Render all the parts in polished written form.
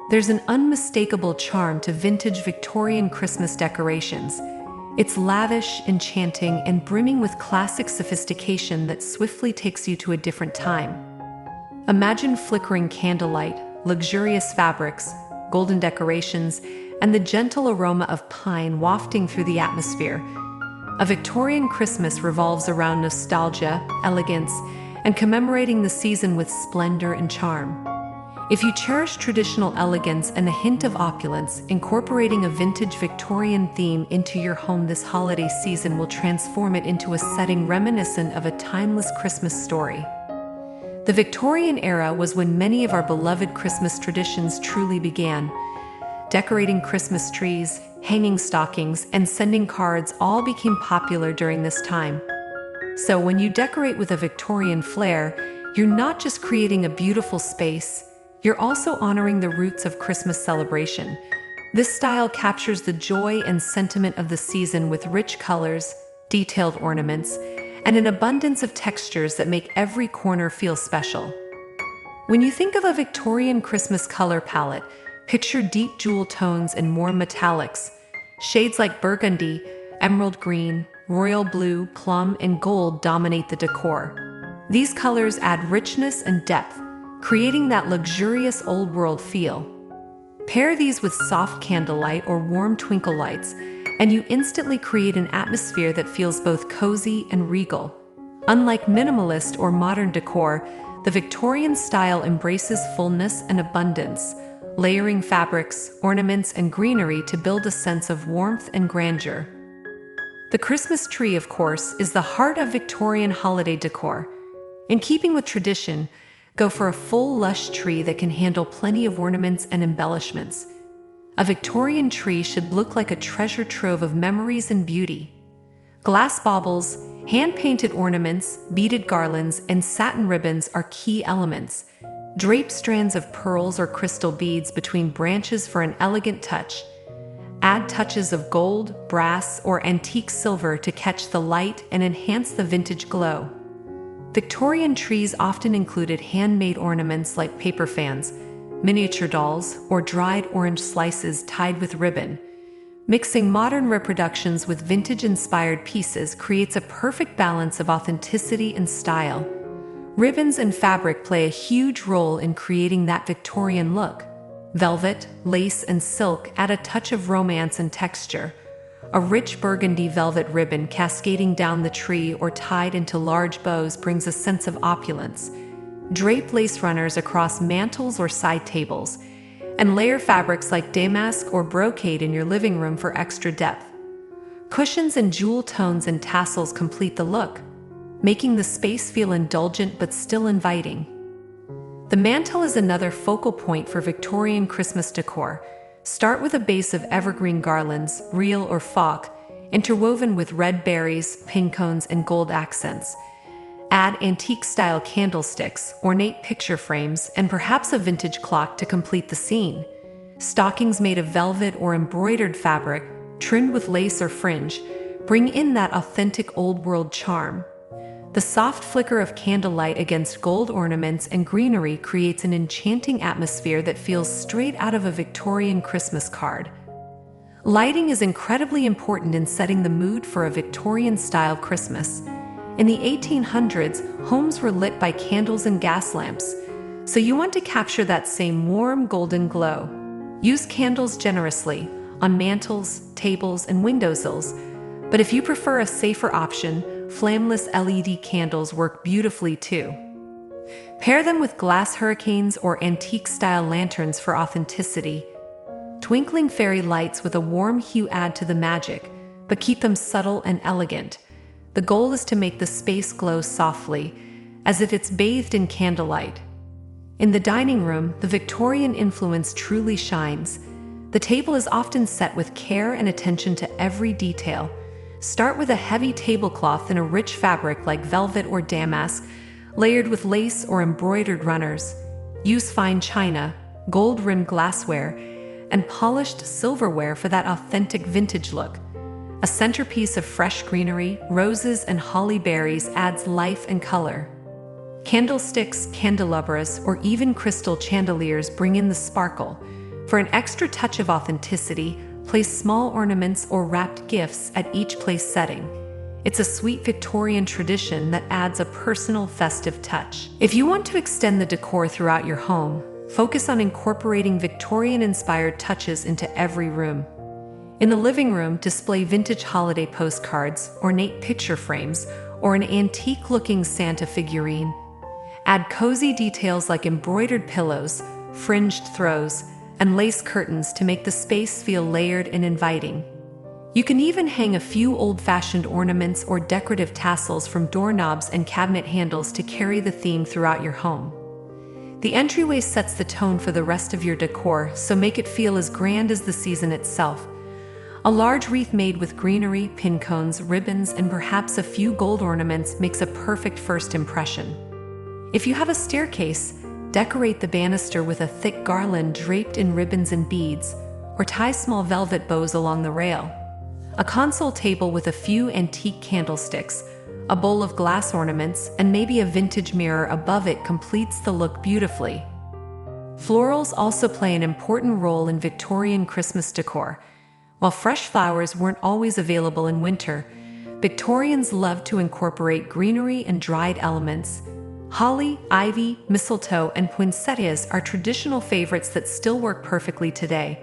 There's an unmistakable charm to vintage Victorian Christmas decorations. It's lavish, enchanting, and brimming with classic sophistication that swiftly takes you to a different time. Imagine flickering candlelight, luxurious fabrics, golden decorations, and the gentle aroma of pine wafting through the atmosphere. A Victorian Christmas revolves around nostalgia, elegance, and commemorating the season with splendor and charm. If you cherish traditional elegance and a hint of opulence, incorporating a vintage Victorian theme into your home this holiday season will transform it into a setting reminiscent of a timeless Christmas story. The Victorian era was when many of our beloved Christmas traditions truly began. Decorating Christmas trees, hanging stockings, and sending cards all became popular during this time. So when you decorate with a Victorian flair, you're not just creating a beautiful space, you're also honoring the roots of Christmas celebration. This style captures the joy and sentiment of the season with rich colors, detailed ornaments, and an abundance of textures that make every corner feel special. When you think of a Victorian Christmas color palette, picture deep jewel tones and warm metallics. Shades like burgundy, emerald green, royal blue, plum, and gold dominate the decor. These colors add richness and depth, creating that luxurious old-world feel. Pair these with soft candlelight or warm twinkle lights, and you instantly create an atmosphere that feels both cozy and regal. Unlike minimalist or modern decor, the Victorian style embraces fullness and abundance, layering fabrics, ornaments, and greenery to build a sense of warmth and grandeur. The Christmas tree, of course, is the heart of Victorian holiday decor. In keeping with tradition, go for a full lush tree that can handle plenty of ornaments and embellishments. A Victorian tree should look like a treasure trove of memories and beauty. Glass baubles, hand-painted ornaments, beaded garlands, and satin ribbons are key elements. Drape strands of pearls or crystal beads between branches for an elegant touch. Add touches of gold, brass, or antique silver to catch the light and enhance the vintage glow. Victorian trees often included handmade ornaments like paper fans, miniature dolls, or dried orange slices tied with ribbon. Mixing modern reproductions with vintage-inspired pieces creates a perfect balance of authenticity and style. Ribbons and fabric play a huge role in creating that Victorian look. Velvet, lace, and silk add a touch of romance and texture. A rich burgundy velvet ribbon cascading down the tree or tied into large bows brings a sense of opulence. Drape lace runners across mantels or side tables, and layer fabrics like damask or brocade in your living room for extra depth. Cushions and jewel tones and tassels complete the look, making the space feel indulgent but still inviting. The mantel is another focal point for Victorian Christmas decor. Start with a base of evergreen garlands, real or faux, interwoven with red berries, pin cones, and gold accents. Add antique-style candlesticks, ornate picture frames, and perhaps a vintage clock to complete the scene. Stockings made of velvet or embroidered fabric, trimmed with lace or fringe, bring in that authentic old-world charm. The soft flicker of candlelight against gold ornaments and greenery creates an enchanting atmosphere that feels straight out of a Victorian Christmas card. Lighting is incredibly important in setting the mood for a Victorian-style Christmas. In the 1800s, homes were lit by candles and gas lamps, so you want to capture that same warm golden glow. Use candles generously on mantels, tables, and windowsills, but if you prefer a safer option, flameless LED candles work beautifully too. Pair them with glass hurricanes or antique-style lanterns for authenticity. Twinkling fairy lights with a warm hue add to the magic, but keep them subtle and elegant. The goal is to make the space glow softly, as if it's bathed in candlelight. In the dining room, the Victorian influence truly shines. The table is often set with care and attention to every detail. Start with a heavy tablecloth in a rich fabric like velvet or damask, layered with lace or embroidered runners. Use fine china, gold-rimmed glassware, and polished silverware for that authentic vintage look. A centerpiece of fresh greenery, roses, and holly berries adds life and color. Candlesticks, candelabras, or even crystal chandeliers bring in the sparkle. For an extra touch of authenticity, place small ornaments or wrapped gifts at each place setting. It's a sweet Victorian tradition that adds a personal, festive touch. If you want to extend the decor throughout your home, focus on incorporating Victorian-inspired touches into every room. In the living room, display vintage holiday postcards, ornate picture frames, or an antique-looking Santa figurine. Add cozy details like embroidered pillows, fringed throws, and lace curtains to make the space feel layered and inviting. You can even hang a few old-fashioned ornaments or decorative tassels from doorknobs and cabinet handles to carry the theme throughout your home. The entryway sets the tone for the rest of your decor, so make it feel as grand as the season itself. A large wreath made with greenery, pin cones, ribbons, and perhaps a few gold ornaments makes a perfect first impression. If you have a staircase, decorate the banister with a thick garland draped in ribbons and beads, or tie small velvet bows along the rail. A console table with a few antique candlesticks, a bowl of glass ornaments, and maybe a vintage mirror above it completes the look beautifully. Florals also play an important role in Victorian Christmas decor. While fresh flowers weren't always available in winter, Victorians loved to incorporate greenery and dried elements. Holly, ivy, mistletoe, and poinsettias are traditional favorites that still work perfectly today.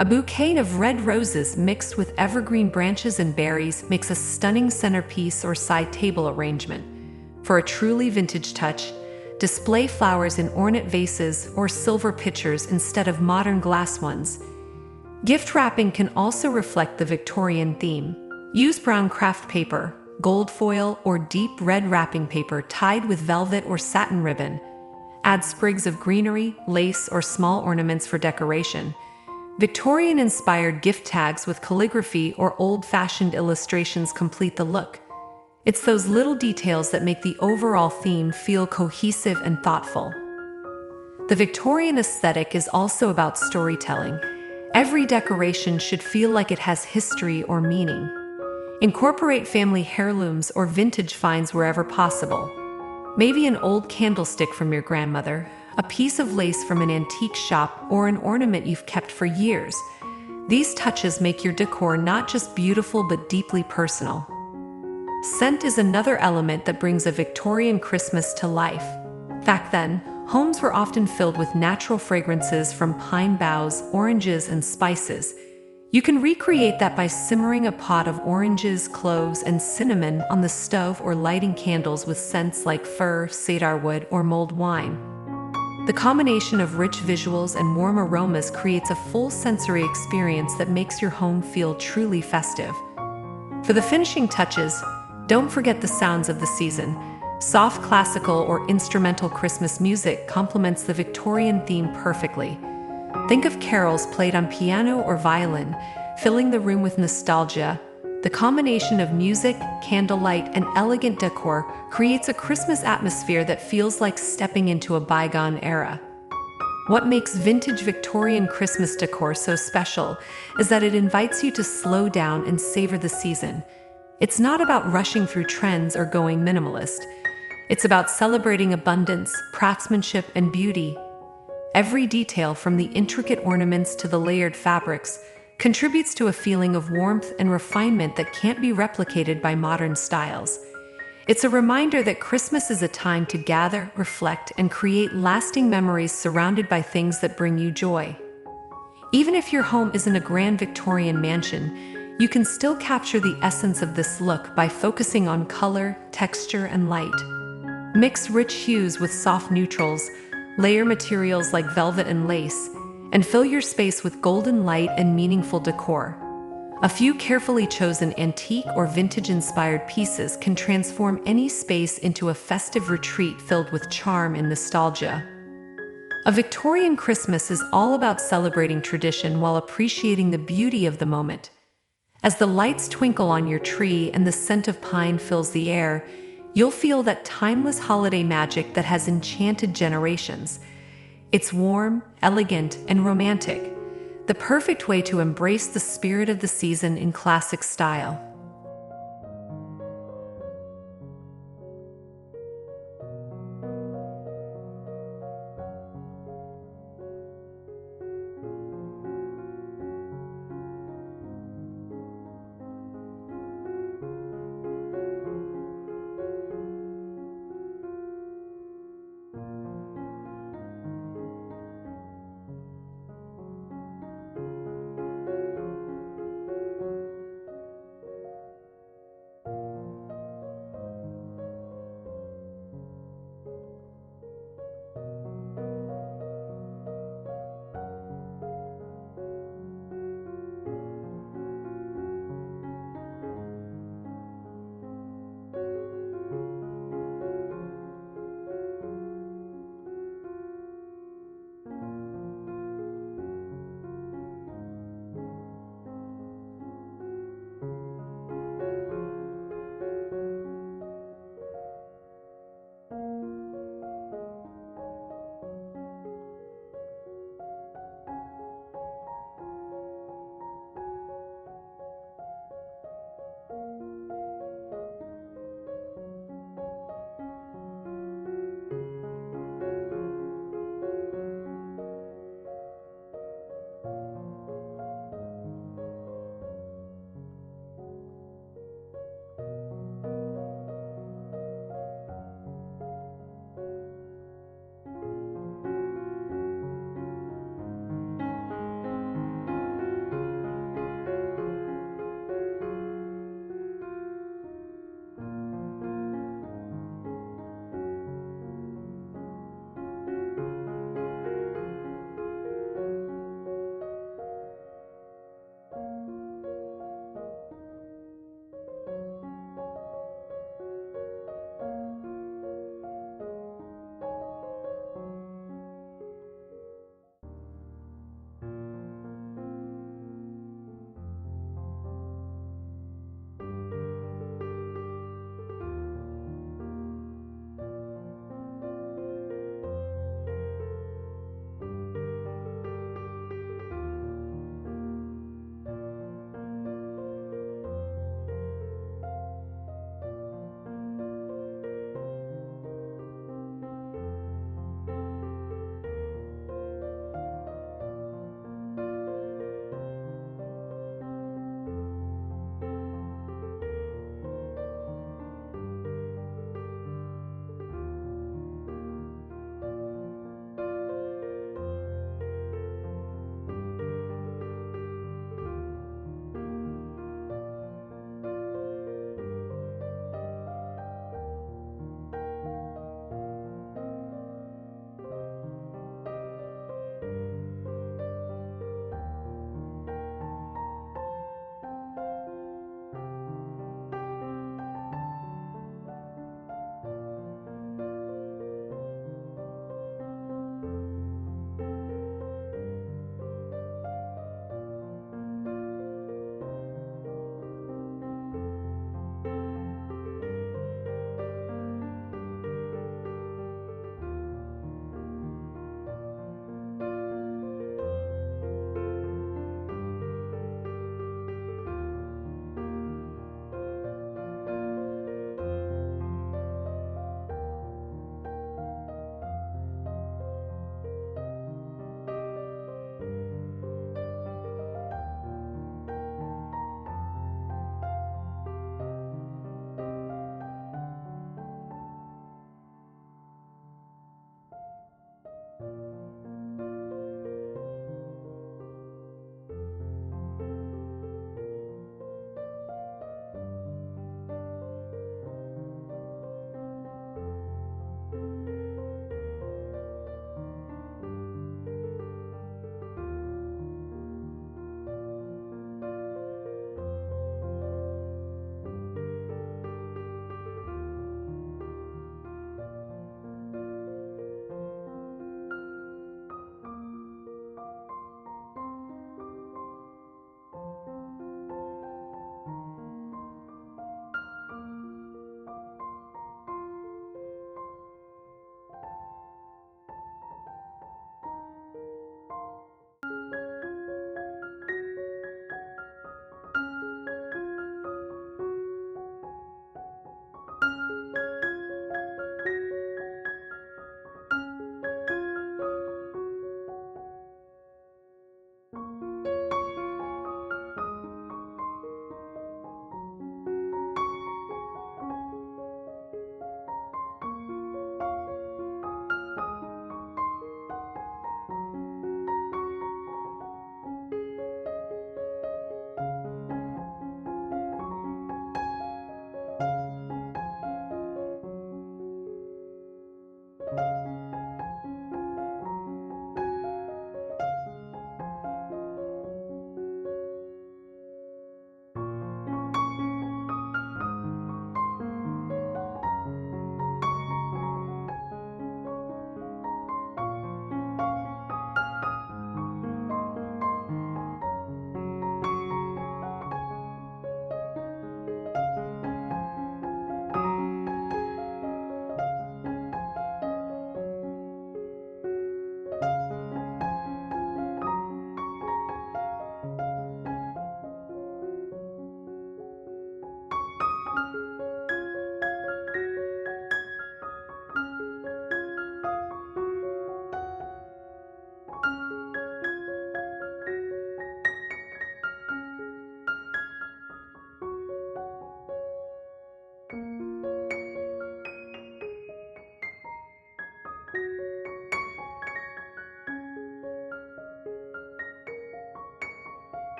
A bouquet of red roses mixed with evergreen branches and berries makes a stunning centerpiece or side table arrangement. For a truly vintage touch, display flowers in ornate vases or silver pitchers instead of modern glass ones. Gift wrapping can also reflect the Victorian theme. Use brown craft paper, gold foil, or deep red wrapping paper tied with velvet or satin ribbon. Add sprigs of greenery, lace, or small ornaments for decoration. Victorian-inspired gift tags with calligraphy or old-fashioned illustrations complete the look. It's those little details that make the overall theme feel cohesive and thoughtful. The Victorian aesthetic is also about storytelling. Every decoration should feel like it has history or meaning. Incorporate family heirlooms or vintage finds wherever possible. Maybe an old candlestick from your grandmother, a piece of lace from an antique shop, or an ornament you've kept for years. These touches make your decor not just beautiful but deeply personal. Scent is another element that brings a Victorian Christmas to life. Back then, homes were often filled with natural fragrances from pine boughs, oranges, and spices. You can recreate that by simmering a pot of oranges, cloves, and cinnamon on the stove or lighting candles with scents like fir, cedarwood, or mulled wine. The combination of rich visuals and warm aromas creates a full sensory experience that makes your home feel truly festive. For the finishing touches, don't forget the sounds of the season. Soft classical or instrumental Christmas music complements the Victorian theme perfectly. Think of carols played on piano or violin, filling the room with nostalgia. The combination of music, candlelight, and elegant decor creates a Christmas atmosphere that feels like stepping into a bygone era. What makes vintage Victorian Christmas decor so special is that it invites you to slow down and savor the season. It's not about rushing through trends or going minimalist. It's about celebrating abundance, craftsmanship, and beauty. Every detail, from the intricate ornaments to the layered fabrics, contributes to a feeling of warmth and refinement that can't be replicated by modern styles. It's a reminder that Christmas is a time to gather, reflect, and create lasting memories surrounded by things that bring you joy. Even if your home isn't a grand Victorian mansion, you can still capture the essence of this look by focusing on color, texture, and light. Mix rich hues with soft neutrals, layer materials like velvet and lace, and fill your space with golden light and meaningful decor. A few carefully chosen antique or vintage-inspired pieces can transform any space into a festive retreat filled with charm and nostalgia. A Victorian Christmas is all about celebrating tradition while appreciating the beauty of the moment. As the lights twinkle on your tree and the scent of pine fills the air, you'll feel that timeless holiday magic that has enchanted generations. It's warm, elegant, and romantic. the perfect way to embrace the spirit of the season in classic style.